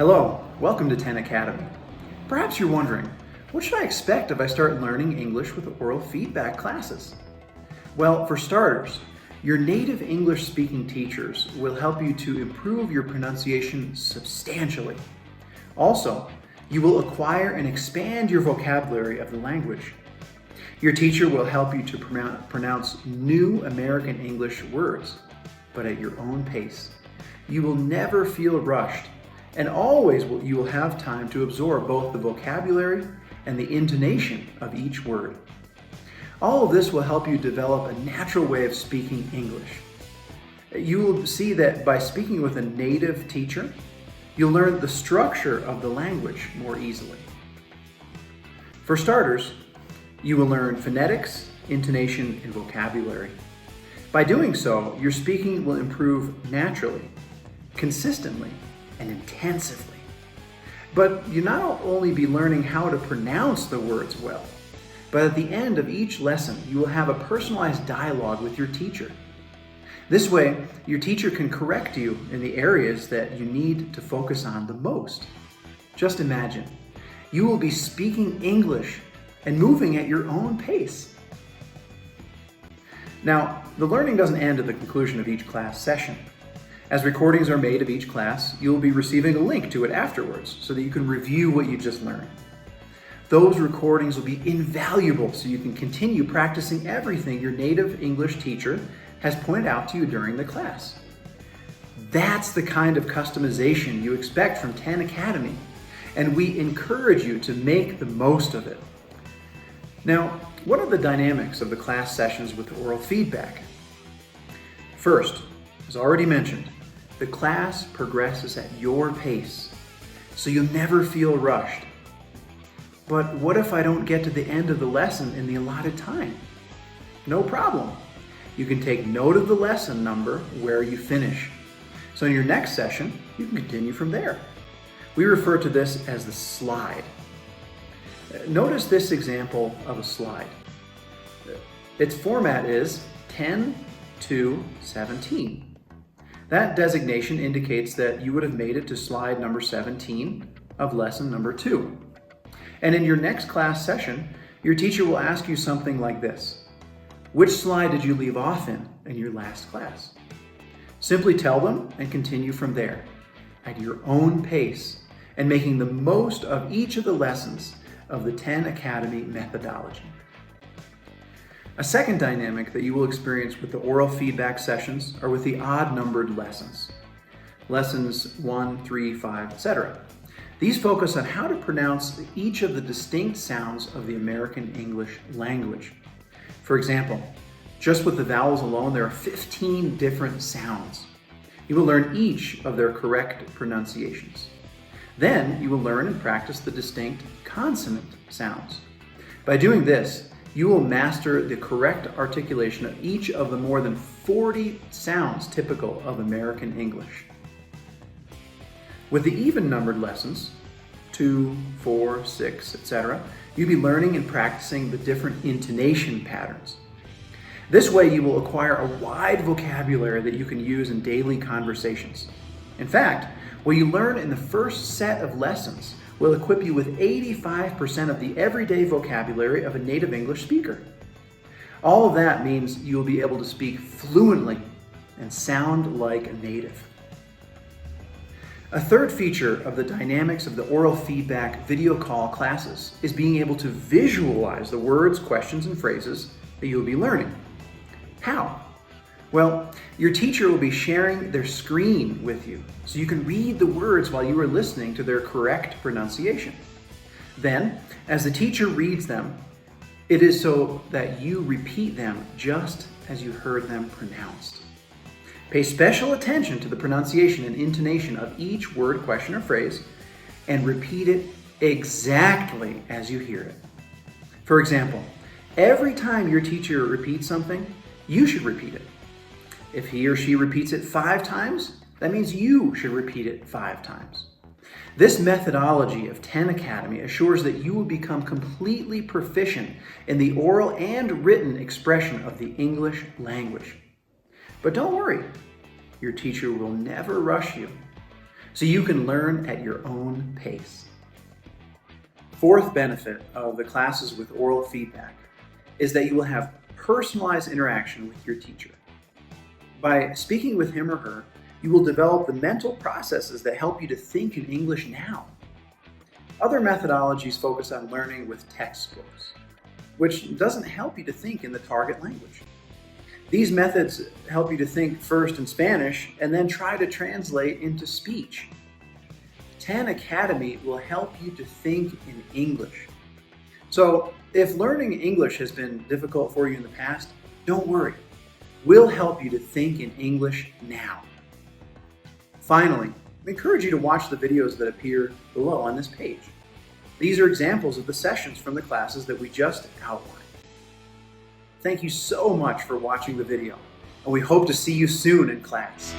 Hello, welcome to 10 Academy. Perhaps you're wondering, what should I expect if I start learning English with oral feedback classes? Well, for starters, your native English speaking teachers will help you to improve your pronunciation substantially. Also, you will acquire and expand your vocabulary of the language. Your teacher will help you to pronounce new American English words, but at your own pace. You will never feel rushed, and always you will have time to absorb both the vocabulary and the intonation of each word. All of this will help you develop a natural way of speaking English. You will see that by speaking with a native teacher, you'll learn the structure of the language more easily. For starters, you will learn phonetics, intonation, and vocabulary. By doing so, your speaking will improve naturally, consistently, and intensively. But you'll not only be learning how to pronounce the words well, but at the end of each lesson, you will have a personalized dialogue with your teacher. This way, your teacher can correct you in the areas that you need to focus on the most. Just imagine, you will be speaking English and moving at your own pace. Now, the learning doesn't end at the conclusion of each class session. As recordings are made of each class, you'll be receiving a link to it afterwards so that you can review what you just learned. Those recordings will be invaluable so you can continue practicing everything your native English teacher has pointed out to you during the class. That's the kind of customization you expect from 10 Academy, and we encourage you to make the most of it. Now, what are the dynamics of the class sessions with oral feedback? First, as already mentioned, the class progresses at your pace, so you'll never feel rushed. But what if I don't get to the end of the lesson in the allotted time? No problem. You can take note of the lesson number where you finish. So in your next session, you can continue from there. We refer to this as the slide. Notice this example of a slide. Its format is 10 to 17. That designation indicates that you would have made it to slide number 17 of lesson number 2. And in your next class session, your teacher will ask you something like this. Which slide did you leave off in your last class? Simply tell them and continue from there at your own pace and making the most of each of the lessons of the 10 Academy methodology. A second dynamic that you will experience with the oral feedback sessions are with the odd-numbered lessons. Lessons 1, 3, 5, etc. These focus on how to pronounce each of the distinct sounds of the American English language. For example, just with the vowels alone, there are 15 different sounds. You will learn each of their correct pronunciations. Then you will learn and practice the distinct consonant sounds. By doing this, you will master the correct articulation of each of the more than 40 sounds typical of American English. With the even-numbered lessons, 2, 4, 6, etc., you'll be learning and practicing the different intonation patterns. This way you will acquire a wide vocabulary that you can use in daily conversations. In fact, what you learn in the first set of lessons will equip you with 85% of the everyday vocabulary of a native English speaker. All of that means you will be able to speak fluently and sound like a native. A third feature of the dynamics of the oral feedback video call classes is being able to visualize the words, questions, and phrases that you will be learning. How? Well, your teacher will be sharing their screen with you, so you can read the words while you are listening to their correct pronunciation. Then, as the teacher reads them, it is so that you repeat them just as you heard them pronounced. Pay special attention to the pronunciation and intonation of each word, question, or phrase, and repeat it exactly as you hear it. For example, every time your teacher repeats something, you should repeat it. If he or she repeats it 5 times, that means you should repeat it 5 times. This methodology of 10 Academy assures that you will become completely proficient in the oral and written expression of the English language. But don't worry, your teacher will never rush you. so you can learn at your own pace. Fourth benefit of the classes with oral feedback is that you will have personalized interaction with your teacher. By speaking with him or her, you will develop the mental processes that help you to think in English now. Other methodologies focus on learning with textbooks, which doesn't help you to think in the target language. These methods help you to think first in Spanish and then try to translate into speech. 10 Academy will help you to think in English. So if learning English has been difficult for you in the past, don't worry. We'll help you to think in English now. Finally, I encourage you to watch the videos that appear below on this page. These are examples of the sessions from the classes that we just outlined. Thank you so much for watching the video, and we hope to see you soon in class.